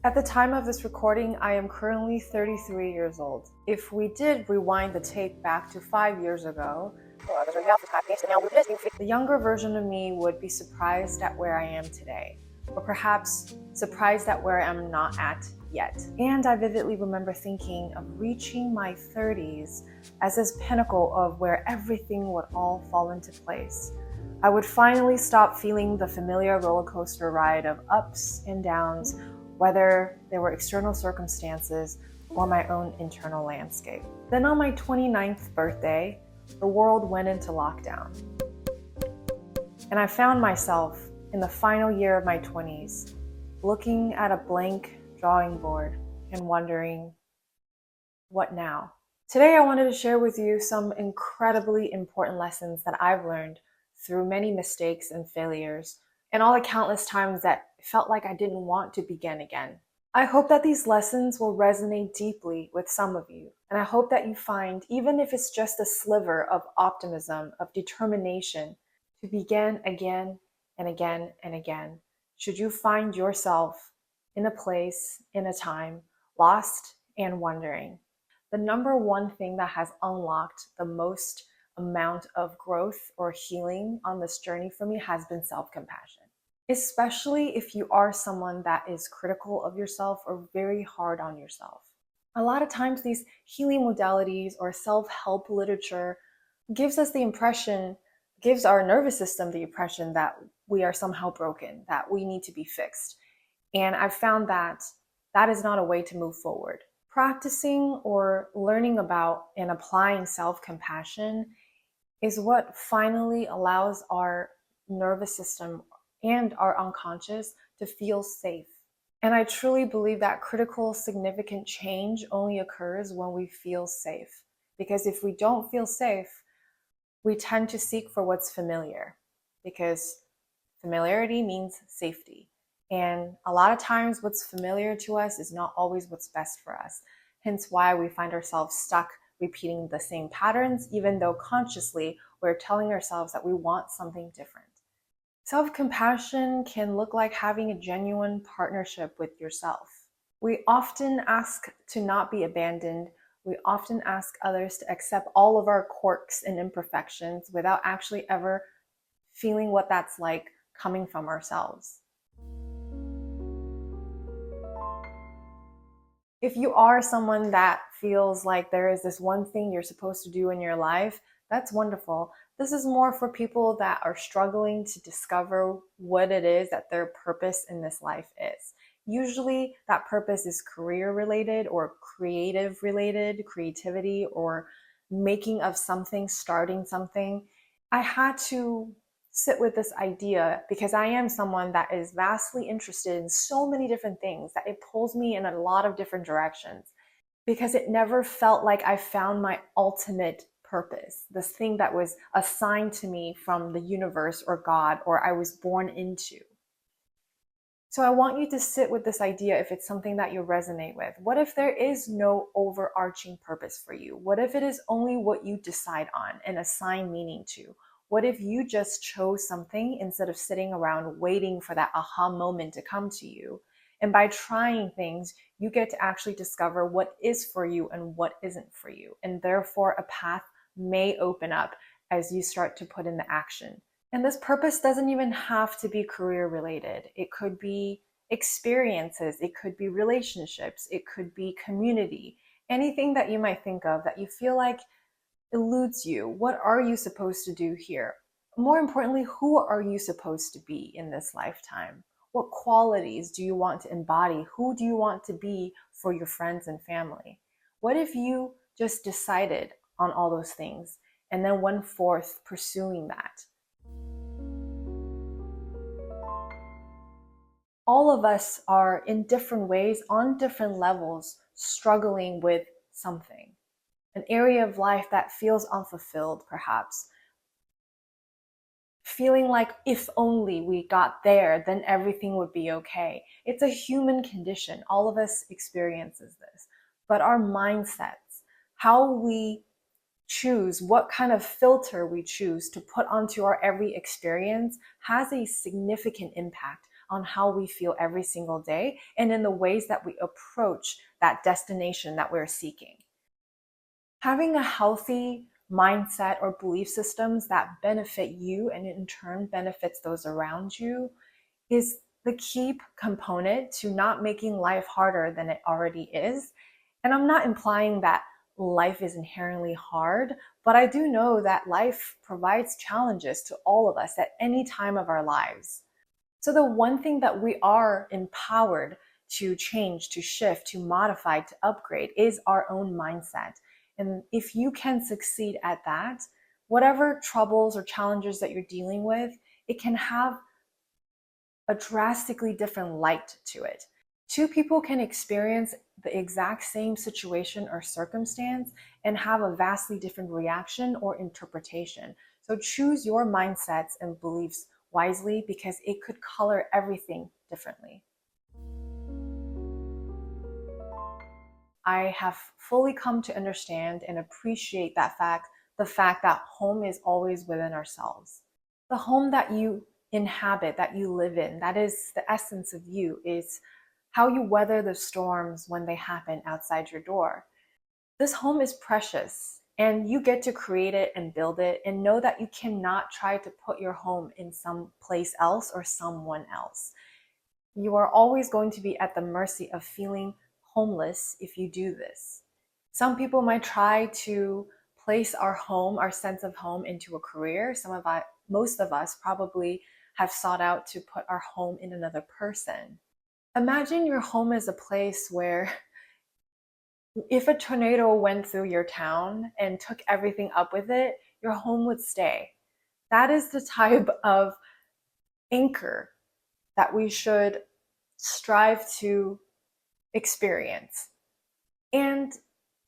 At the time of this recording, I am currently 33 years old. If we did rewind the tape back to 5 years ago, the younger version of me would be surprised at where I am today, or perhaps surprised at where I am not at yet. And I vividly remember thinking of reaching my 30s as this pinnacle of where everything would all fall into place. I would finally stop feeling the familiar roller coaster ride of ups and downs, whether there were external circumstances or my own internal landscape. Then on my 29th birthday, the world went into lockdown. And I found myself in the final year of my 20s, looking at a blank drawing board and wondering, what now? Today I wanted to share with you some incredibly important lessons that I've learned through many mistakes and failures, and all the countless times that it felt like I didn't want to begin again. I hope that these lessons will resonate deeply with some of you, and I hope that you find, even if it's just a sliver of optimism, of determination, to begin again and again and again, should you find yourself in a place, in a time, lost and wondering. The number one thing that has unlocked the most amount of growth or healing on this journey for me has been self-compassion. Especially if you are someone that is critical of yourself or very hard on yourself. A lot of times these healing modalities or self-help literature gives us the impression, gives our nervous system the impression that we are somehow broken, that we need to be fixed. And I've found that that is not a way to move forward. Practicing or learning about and applying self-compassion is what finally allows our nervous system and our unconscious to feel safe. And I truly believe that critical, significant change only occurs when we feel safe. Because if we don't feel safe, we tend to seek for what's familiar, because familiarity means safety. And a lot of times what's familiar to us is not always what's best for us. Hence why we find ourselves stuck repeating the same patterns, even though consciously we're telling ourselves that we want something different. Self-compassion can look like having a genuine partnership with yourself. We often ask to not be abandoned. We often ask others to accept all of our quirks and imperfections without actually ever feeling what that's like coming from ourselves. If you are someone that feels like there is this one thing you're supposed to do in your life, that's wonderful. This is more for people that are struggling to discover what it is that their purpose in this life is. Usually that purpose is career related or creative related, creativity or making of something, starting something. I had to sit with this idea because I am someone that is vastly interested in so many different things that it pulls me in a lot of different directions, because it never felt like I found my ultimate purpose, this thing that was assigned to me from the universe or God, or I was born into. So I want you to sit with this idea if it's something that you resonate with. What if there is no overarching purpose for you? What if it is only what you decide on and assign meaning to? What if you just chose something instead of sitting around waiting for that aha moment to come to you? And by trying things, you get to actually discover what is for you and what isn't for you. And therefore, a path may open up as you start to put in the action. And this purpose doesn't even have to be career related. It could be experiences. It could be relationships. It could be community. Anything that you might think of that you feel like eludes you. What are you supposed to do here? More importantly, who are you supposed to be in this lifetime? What qualities do you want to embody? Who do you want to be for your friends and family? What if you just decided on all those things and then went forth pursuing that? All of us are in different ways, on different levels, struggling with something. An area of life that feels unfulfilled, perhaps. Feeling like if only we got there, then everything would be okay. It's a human condition. All of us experiences this. But our mindsets, how we choose, what kind of filter we choose to put onto our every experience has a significant impact on how we feel every single day and in the ways that we approach that destination that we're seeking. Having a healthy mindset or belief systems that benefit you and in turn benefits those around you is the key component to not making life harder than it already is. And I'm not implying that life is inherently hard, but I do know that life provides challenges to all of us at any time of our lives. So the one thing that we are empowered to change, to shift, to modify, to upgrade is our own mindset. And if you can succeed at that, whatever troubles or challenges that you're dealing with, it can have a drastically different light to it. Two people can experience the exact same situation or circumstance and have a vastly different reaction or interpretation. So choose your mindsets and beliefs wisely because it could color everything differently. I have fully come to understand and appreciate the fact that home is always within ourselves. The home that you inhabit, that you live in, that is the essence of you, is how you weather the storms when they happen outside your door. This home is precious and you get to create it and build it, and know that you cannot try to put your home in some place else or someone else. You are always going to be at the mercy of feeling homeless if you do this. Some people might try to place our home, our sense of home, into a career. Most of us probably have sought out to put our home in another person. Imagine your home as a place where if a tornado went through your town and took everything up with it, your home would stay. That is the type of anchor that we should strive to experience. And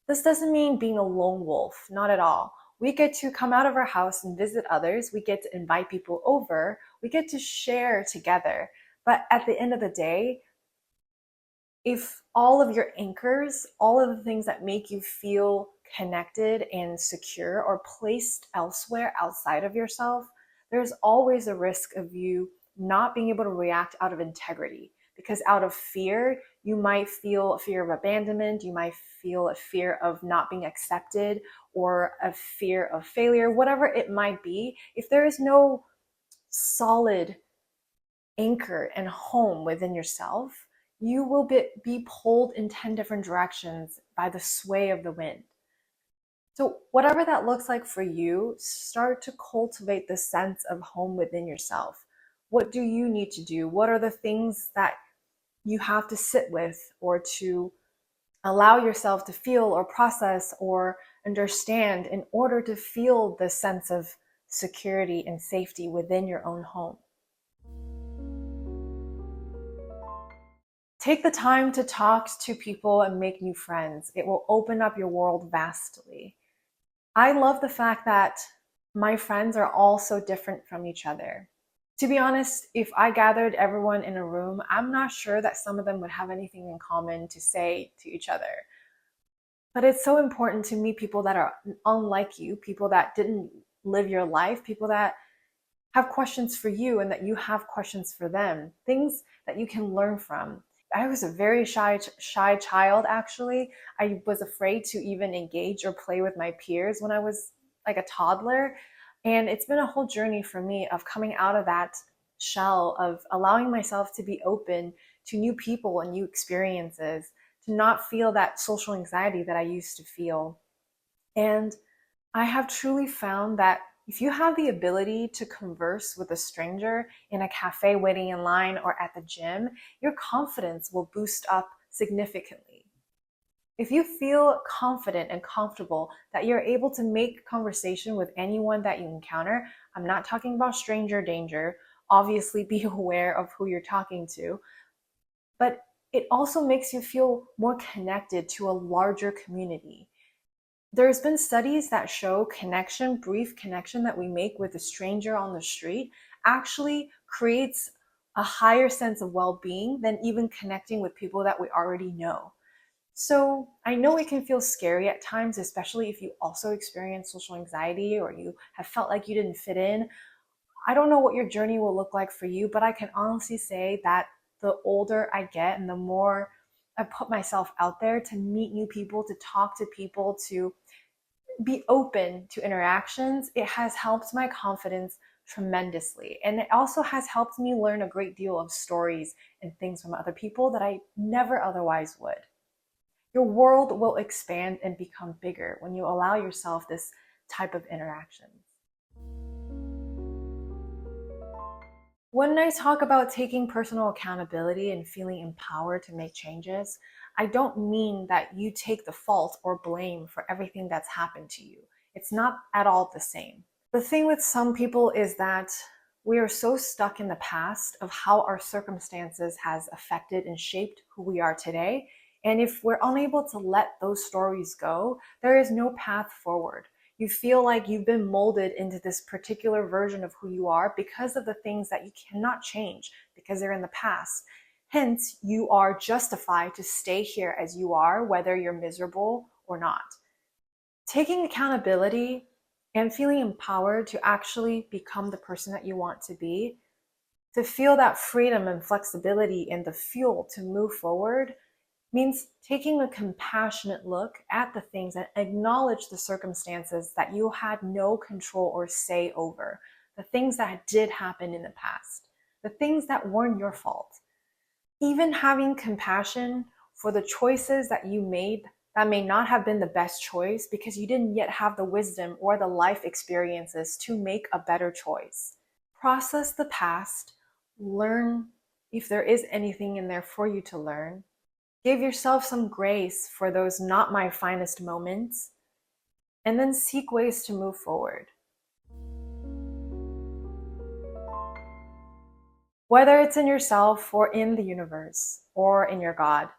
this doesn't mean being a lone wolf, not at all. We get to come out of our house and visit others. We get to invite people over. We get to share together. But at the end of the day, if all of your anchors, all of the things that make you feel connected and secure are placed elsewhere outside of yourself, there's always a risk of you not being able to react out of integrity. Because out of fear, you might feel a fear of abandonment, you might feel a fear of not being accepted, or a fear of failure, whatever it might be. If there is no solid anchor and home within yourself, you will be pulled in 10 different directions by the sway of the wind. So whatever that looks like for you, start to cultivate the sense of home within yourself. What do you need to do? What are the things that you have to sit with or to allow yourself to feel or process or understand in order to feel the sense of security and safety within your own home? Take the time to talk to people and make new friends. It will open up your world vastly. I love the fact that my friends are all so different from each other. To be honest, if I gathered everyone in a room, I'm not sure that some of them would have anything in common to say to each other. But it's so important to meet people that are unlike you, people that didn't live your life, people that have questions for you and that you have questions for them, things that you can learn from. I was a very shy child, actually. I was afraid to even engage or play with my peers when I was like a toddler. And it's been a whole journey for me of coming out of that shell, of allowing myself to be open to new people and new experiences, to not feel that social anxiety that I used to feel. And I have truly found that if you have the ability to converse with a stranger in a cafe waiting in line or at the gym, your confidence will boost up significantly. If you feel confident and comfortable that you're able to make conversation with anyone that you encounter, I'm not talking about stranger danger. Obviously, be aware of who you're talking to. But it also makes you feel more connected to a larger community. There's been studies that show connection, brief connection that we make with a stranger on the street actually creates a higher sense of well-being than even connecting with people that we already know. So I know it can feel scary at times, especially if you also experience social anxiety or you have felt like you didn't fit in. I don't know what your journey will look like for you, but I can honestly say that the older I get and the more I put myself out there to meet new people, to talk to people, to be open to interactions, it has helped my confidence tremendously. And it also has helped me learn a great deal of stories and things from other people that I never otherwise would. Your world will expand and become bigger when you allow yourself this type of interaction. When I talk about taking personal accountability and feeling empowered to make changes, I don't mean that you take the fault or blame for everything that's happened to you. It's not at all the same. The thing with some people is that we are so stuck in the past of how our circumstances has affected and shaped who we are today. And if we're unable to let those stories go, there is no path forward. You feel like you've been molded into this particular version of who you are because of the things that you cannot change because they're in the past. Hence, you are justified to stay here as you are, whether you're miserable or not. Taking accountability and feeling empowered to actually become the person that you want to be, to feel that freedom and flexibility and the fuel to move forward, means taking a compassionate look at the things and acknowledge the circumstances that you had no control or say over, the things that did happen in the past, the things that weren't your fault. Even having compassion for the choices that you made that may not have been the best choice because you didn't yet have the wisdom or the life experiences to make a better choice. Process the past, learn if there is anything in there for you to learn. Give yourself some grace for those not my finest moments, and then seek ways to move forward. Whether it's in yourself or in the universe or in your God,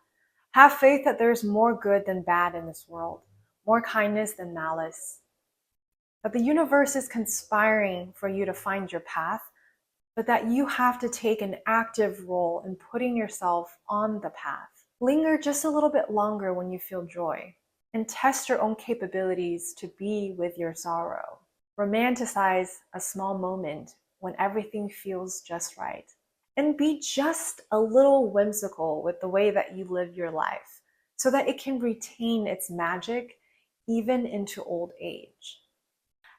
have faith that there's more good than bad in this world, more kindness than malice, that the universe is conspiring for you to find your path, but that you have to take an active role in putting yourself on the path. Linger just a little bit longer when you feel joy, and test your own capabilities to be with your sorrow. Romanticize a small moment when everything feels just right. And be just a little whimsical with the way that you live your life so that it can retain its magic even into old age.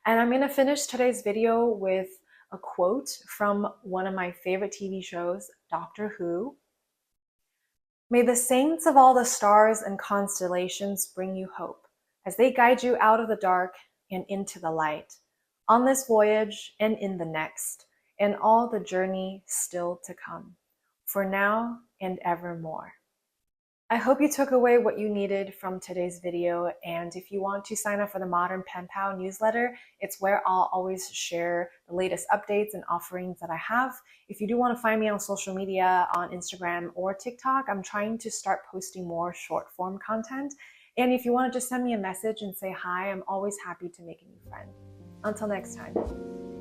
And I'm going to finish today's video with a quote from one of my favorite TV shows, Doctor Who. May the saints of all the stars and constellations bring you hope as they guide you out of the dark and into the light, on this voyage and in the next, and all the journey still to come, for now and evermore. I hope you took away what you needed from today's video, and if you want to sign up for the Modern Pen Pal newsletter, it's where I'll always share the latest updates and offerings that I have. If you do want to find me on social media, on Instagram or TikTok, I'm trying to start posting more short form content. And if you want to just send me a message and say hi, I'm always happy to make a new friend. Until next time.